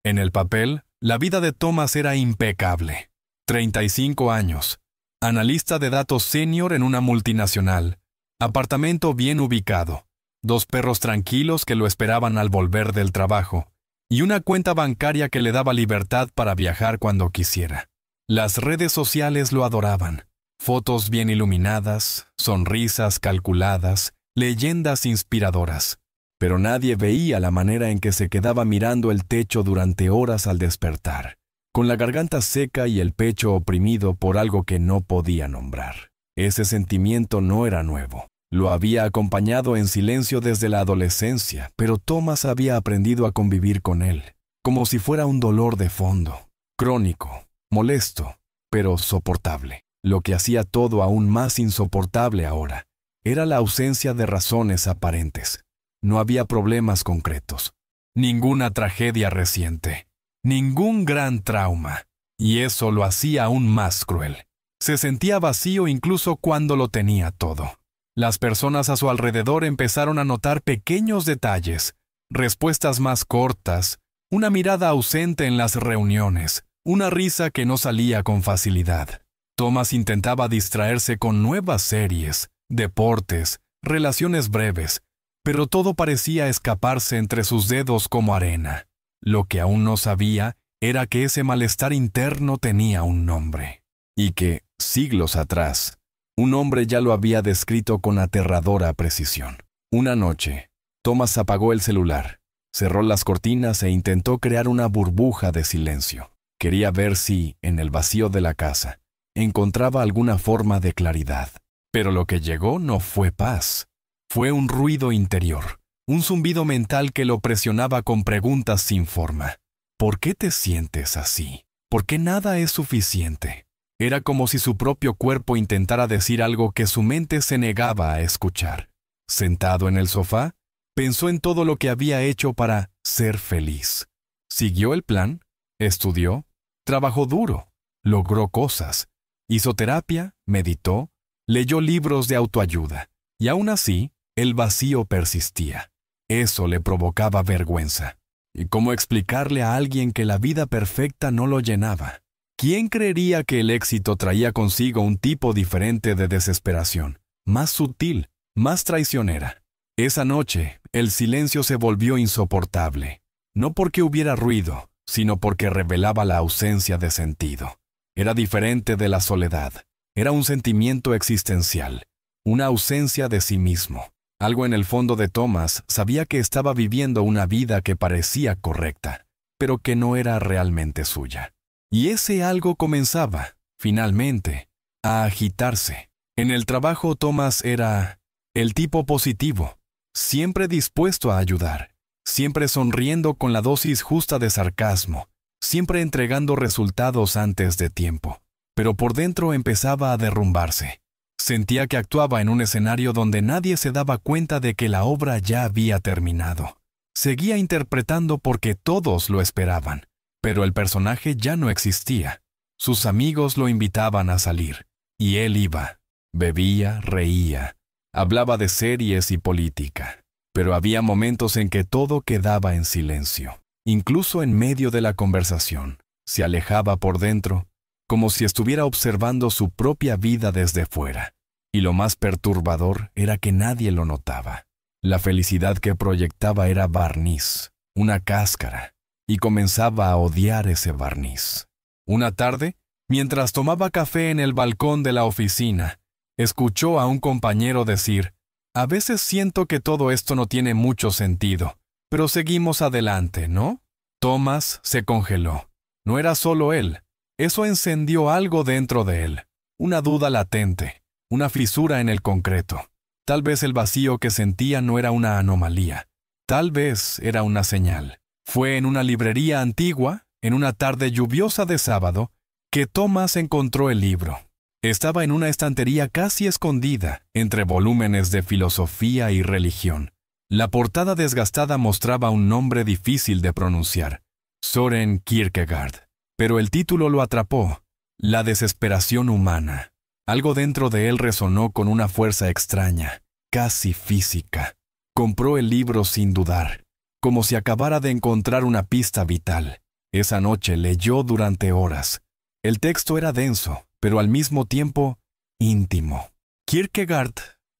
En el papel, la vida de Thomas era impecable. 35 años, analista de datos senior en una multinacional, apartamento bien ubicado, 2 perros tranquilos que lo esperaban al volver del trabajo, y una cuenta bancaria que le daba libertad para viajar cuando quisiera. Las redes sociales lo adoraban. Fotos bien iluminadas, sonrisas calculadas, leyendas inspiradoras. Pero nadie veía la manera en que se quedaba mirando el techo durante horas al despertar, con la garganta seca y el pecho oprimido por algo que no podía nombrar. Ese sentimiento no era nuevo. Lo había acompañado en silencio desde la adolescencia, pero Thomas había aprendido a convivir con él, como si fuera un dolor de fondo, crónico, molesto, pero soportable. Lo que hacía todo aún más insoportable ahora era la ausencia de razones aparentes. No había problemas concretos, ninguna tragedia reciente, ningún gran trauma, y eso lo hacía aún más cruel. Se sentía vacío incluso cuando lo tenía todo. Las personas a su alrededor empezaron a notar pequeños detalles, respuestas más cortas, una mirada ausente en las reuniones, una risa que no salía con facilidad. Thomas intentaba distraerse con nuevas series, deportes, relaciones breves, pero todo parecía escaparse entre sus dedos como arena. Lo que aún no sabía era que ese malestar interno tenía un nombre, y que, siglos atrás, un hombre ya lo había descrito con aterradora precisión. Una noche, Thomas apagó el celular, cerró las cortinas e intentó crear una burbuja de silencio. Quería ver si, en el vacío de la casa, encontraba alguna forma de claridad. Pero lo que llegó no fue paz. Fue un ruido interior, un zumbido mental que lo presionaba con preguntas sin forma. ¿Por qué te sientes así? ¿Por qué nada es suficiente? Era como si su propio cuerpo intentara decir algo que su mente se negaba a escuchar. Sentado en el sofá, pensó en todo lo que había hecho para ser feliz. Siguió el plan, estudió, trabajó duro, logró cosas, hizo terapia, meditó, leyó libros de autoayuda, y aún así, el vacío persistía. Eso le provocaba vergüenza. ¿Y cómo explicarle a alguien que la vida perfecta no lo llenaba? ¿Quién creería que el éxito traía consigo un tipo diferente de desesperación, más sutil, más traicionera? Esa noche, el silencio se volvió insoportable, no porque hubiera ruido, sino porque revelaba la ausencia de sentido. Era diferente de la soledad. Era un sentimiento existencial, una ausencia de sí mismo. Algo en el fondo de Thomas sabía que estaba viviendo una vida que parecía correcta, pero que no era realmente suya. Y ese algo comenzaba, finalmente, a agitarse. En el trabajo Thomas era el tipo positivo, siempre dispuesto a ayudar, siempre sonriendo con la dosis justa de sarcasmo, siempre entregando resultados antes de tiempo. Pero por dentro empezaba a derrumbarse. Sentía que actuaba en un escenario donde nadie se daba cuenta de que la obra ya había terminado. Seguía interpretando porque todos lo esperaban, pero el personaje ya no existía. Sus amigos lo invitaban a salir, y él iba. Bebía, reía, hablaba de series y política, pero había momentos en que todo quedaba en silencio. Incluso en medio de la conversación, se alejaba por dentro, como si estuviera observando su propia vida desde fuera. Y lo más perturbador era que nadie lo notaba. La felicidad que proyectaba era barniz, una cáscara, y comenzaba a odiar ese barniz. Una tarde, mientras tomaba café en el balcón de la oficina, escuchó a un compañero decir: «A veces siento que todo esto no tiene mucho sentido, pero seguimos adelante, ¿no?» Thomas se congeló. No era solo él. Eso encendió algo dentro de él, una duda latente, una fisura en el concreto. Tal vez el vacío que sentía no era una anomalía, tal vez era una señal. Fue en una librería antigua, en una tarde lluviosa de sábado, que Thomas encontró el libro. Estaba en una estantería casi escondida, entre volúmenes de filosofía y religión. La portada desgastada mostraba un nombre difícil de pronunciar: Søren Kierkegaard. Pero el título lo atrapó: La desesperación humana. Algo dentro de él resonó con una fuerza extraña, casi física. Compró el libro sin dudar, como si acabara de encontrar una pista vital. Esa noche leyó durante horas. El texto era denso, pero al mismo tiempo íntimo. Kierkegaard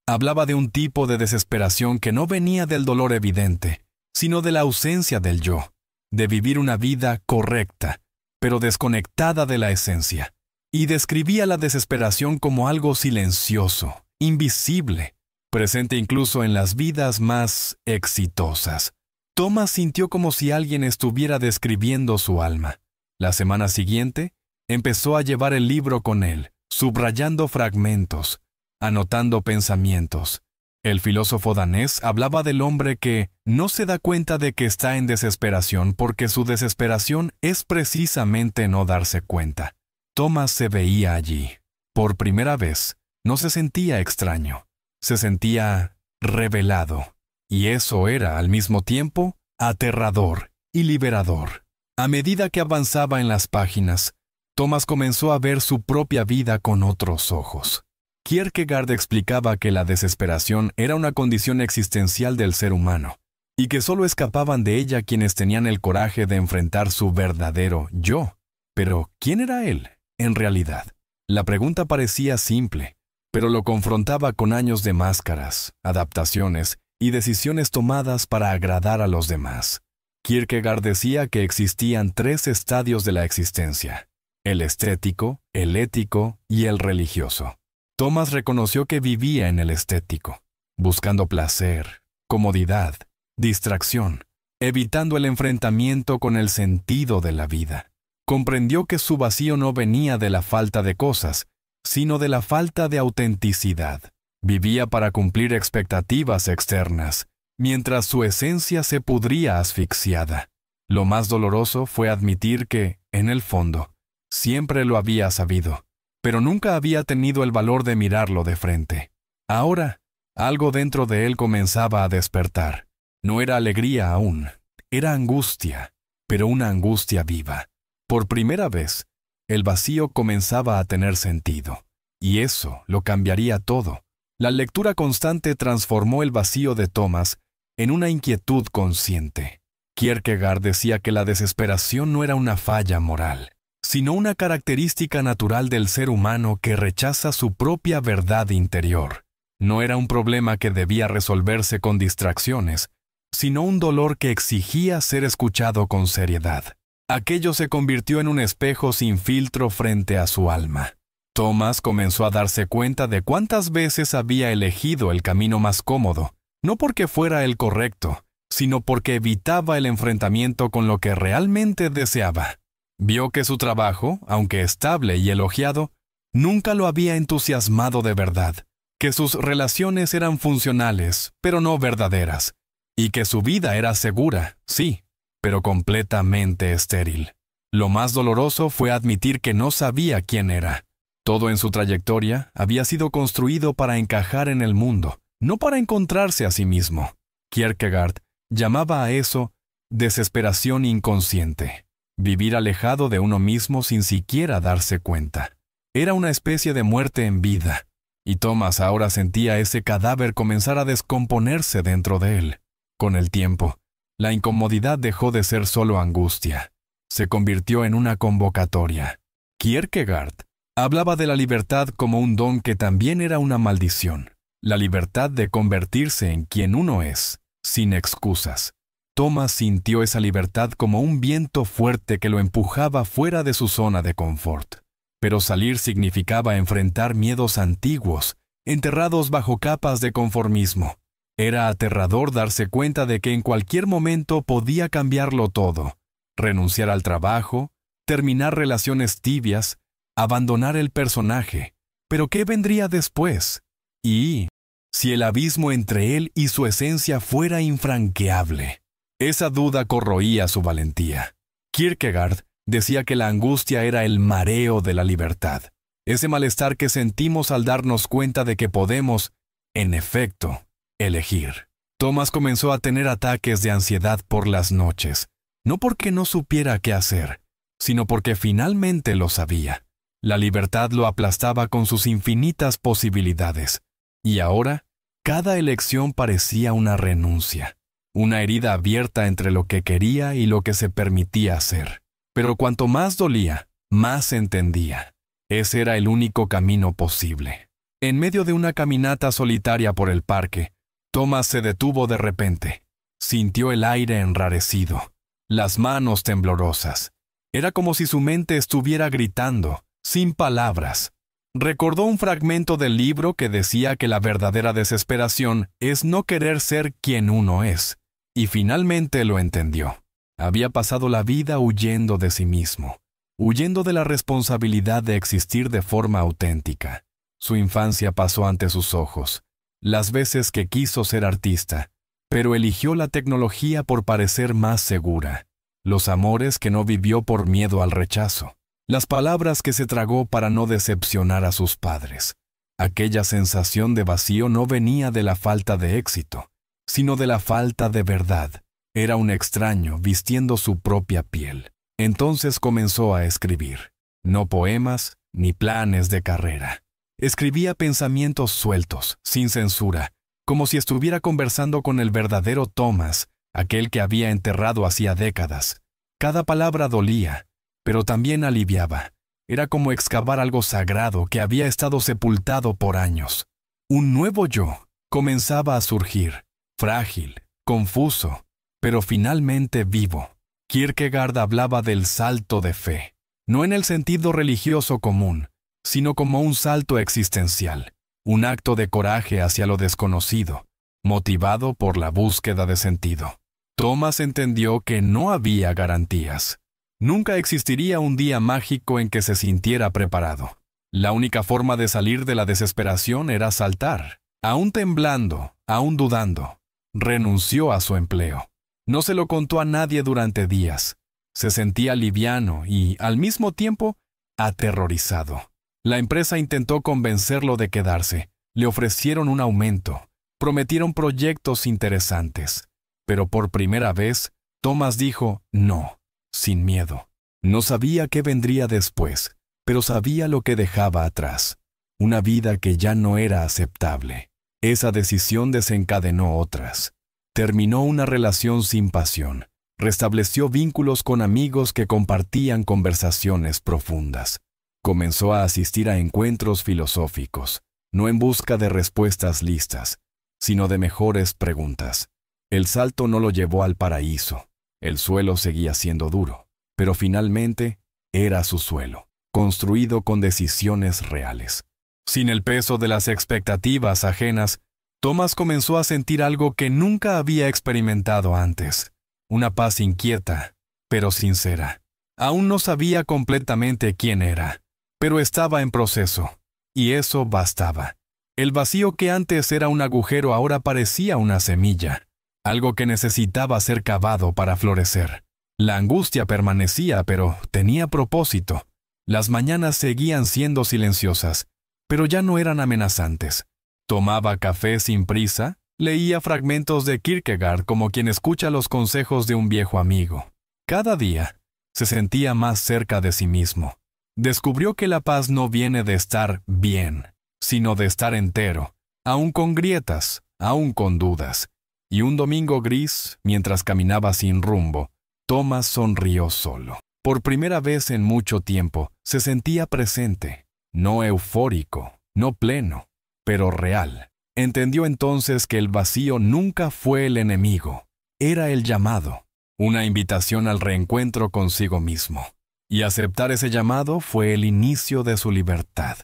hablaba de un tipo de desesperación que no venía del dolor evidente, sino de la ausencia del yo, de vivir una vida correcta, pero desconectada de la esencia. Y describía la desesperación como algo silencioso, invisible, presente incluso en las vidas más exitosas. Thomas sintió como si alguien estuviera describiendo su alma. La semana siguiente, empezó a llevar el libro con él, subrayando fragmentos, anotando pensamientos. El filósofo danés hablaba del hombre que no se da cuenta de que está en desesperación porque su desesperación es precisamente no darse cuenta. Thomas se veía allí. Por primera vez, no se sentía extraño, se sentía revelado. Y eso era, al mismo tiempo, aterrador y liberador. A medida que avanzaba en las páginas, Thomas comenzó a ver su propia vida con otros ojos. Kierkegaard explicaba que la desesperación era una condición existencial del ser humano, y que solo escapaban de ella quienes tenían el coraje de enfrentar su verdadero yo. Pero, ¿quién era él, en realidad? La pregunta parecía simple, pero lo confrontaba con años de máscaras, adaptaciones y decisiones tomadas para agradar a los demás. Kierkegaard decía que existían 3 estadios de la existencia: el estético, el ético y el religioso. Thomas reconoció que vivía en el estético, buscando placer, comodidad, distracción, evitando el enfrentamiento con el sentido de la vida. Comprendió que su vacío no venía de la falta de cosas, sino de la falta de autenticidad. Vivía para cumplir expectativas externas, mientras su esencia se pudría asfixiada. Lo más doloroso fue admitir que, en el fondo, siempre lo había sabido, pero nunca había tenido el valor de mirarlo de frente. Ahora, algo dentro de él comenzaba a despertar. No era alegría aún, era angustia, pero una angustia viva. Por primera vez, el vacío comenzaba a tener sentido, y eso lo cambiaría todo. La lectura constante transformó el vacío de Thomas en una inquietud consciente. Kierkegaard decía que la desesperación no era una falla moral, sino una característica natural del ser humano que rechaza su propia verdad interior. No era un problema que debía resolverse con distracciones, sino un dolor que exigía ser escuchado con seriedad. Aquello se convirtió en un espejo sin filtro frente a su alma. Thomas comenzó a darse cuenta de cuántas veces había elegido el camino más cómodo, no porque fuera el correcto, sino porque evitaba el enfrentamiento con lo que realmente deseaba. Vio que su trabajo, aunque estable y elogiado, nunca lo había entusiasmado de verdad, que sus relaciones eran funcionales, pero no verdaderas, y que su vida era segura, sí, pero completamente estéril. Lo más doloroso fue admitir que no sabía quién era. Todo en su trayectoria había sido construido para encajar en el mundo, no para encontrarse a sí mismo. Kierkegaard llamaba a eso desesperación inconsciente. Vivir alejado de uno mismo sin siquiera darse cuenta. Era una especie de muerte en vida, y Thomas ahora sentía ese cadáver comenzar a descomponerse dentro de él. Con el tiempo, la incomodidad dejó de ser solo angustia. Se convirtió en una convocatoria. Kierkegaard hablaba de la libertad como un don que también era una maldición. La libertad de convertirse en quien uno es, sin excusas. Thomas sintió esa libertad como un viento fuerte que lo empujaba fuera de su zona de confort. Pero salir significaba enfrentar miedos antiguos, enterrados bajo capas de conformismo. Era aterrador darse cuenta de que en cualquier momento podía cambiarlo todo. Renunciar al trabajo, terminar relaciones tibias, abandonar el personaje. ¿Pero qué vendría después? Y si el abismo entre él y su esencia fuera infranqueable. Esa duda corroía su valentía. Kierkegaard decía que la angustia era el mareo de la libertad, ese malestar que sentimos al darnos cuenta de que podemos, en efecto, elegir. Thomas comenzó a tener ataques de ansiedad por las noches, no porque no supiera qué hacer, sino porque finalmente lo sabía. La libertad lo aplastaba con sus infinitas posibilidades, y ahora, cada elección parecía una renuncia. Una herida abierta entre lo que quería y lo que se permitía hacer. Pero cuanto más dolía, más entendía. Ese era el único camino posible. En medio de una caminata solitaria por el parque, Thomas se detuvo de repente. Sintió el aire enrarecido, las manos temblorosas. Era como si su mente estuviera gritando, sin palabras. Recordó un fragmento del libro que decía que la verdadera desesperación es no querer ser quien uno es, y finalmente lo entendió. Había pasado la vida huyendo de sí mismo, huyendo de la responsabilidad de existir de forma auténtica. Su infancia pasó ante sus ojos, las veces que quiso ser artista, pero eligió la tecnología por parecer más segura, los amores que no vivió por miedo al rechazo, las palabras que se tragó para no decepcionar a sus padres. Aquella sensación de vacío no venía de la falta de éxito, sino de la falta de verdad. Era un extraño vistiendo su propia piel. Entonces comenzó a escribir. No poemas ni planes de carrera. Escribía pensamientos sueltos, sin censura, como si estuviera conversando con el verdadero Thomas, aquel que había enterrado hacía décadas. Cada palabra dolía, pero también aliviaba. Era como excavar algo sagrado que había estado sepultado por años. Un nuevo yo comenzaba a surgir, frágil, confuso, pero finalmente vivo. Kierkegaard hablaba del salto de fe, no en el sentido religioso común, sino como un salto existencial, un acto de coraje hacia lo desconocido, motivado por la búsqueda de sentido. Thomas entendió que no había garantías. Nunca existiría un día mágico en que se sintiera preparado. La única forma de salir de la desesperación era saltar. Aún temblando, aún dudando, renunció a su empleo. No se lo contó a nadie durante días. Se sentía liviano y, al mismo tiempo, aterrorizado. La empresa intentó convencerlo de quedarse. Le ofrecieron un aumento. Prometieron proyectos interesantes. Pero por primera vez, Thomas dijo no, sin miedo. No sabía qué vendría después, pero sabía lo que dejaba atrás. Una vida que ya no era aceptable. Esa decisión desencadenó otras. Terminó una relación sin pasión. Restableció vínculos con amigos que compartían conversaciones profundas. Comenzó a asistir a encuentros filosóficos, no en busca de respuestas listas, sino de mejores preguntas. El salto no lo llevó al paraíso. El suelo seguía siendo duro, pero finalmente era su suelo, construido con decisiones reales. Sin el peso de las expectativas ajenas, Thomas comenzó a sentir algo que nunca había experimentado antes. Una paz inquieta, pero sincera. Aún no sabía completamente quién era, pero estaba en proceso, y eso bastaba. El vacío que antes era un agujero ahora parecía una semilla, algo que necesitaba ser cavado para florecer. La angustia permanecía, pero tenía propósito. Las mañanas seguían siendo silenciosas, pero ya no eran amenazantes. Tomaba café sin prisa, leía fragmentos de Kierkegaard como quien escucha los consejos de un viejo amigo. Cada día se sentía más cerca de sí mismo. Descubrió que la paz no viene de estar bien, sino de estar entero, aún con grietas, aún con dudas. Y un domingo gris, mientras caminaba sin rumbo, Thomas sonrió solo. Por primera vez en mucho tiempo, se sentía presente, no eufórico, no pleno, pero real. Entendió entonces que el vacío nunca fue el enemigo, era el llamado, una invitación al reencuentro consigo mismo. Y aceptar ese llamado fue el inicio de su libertad.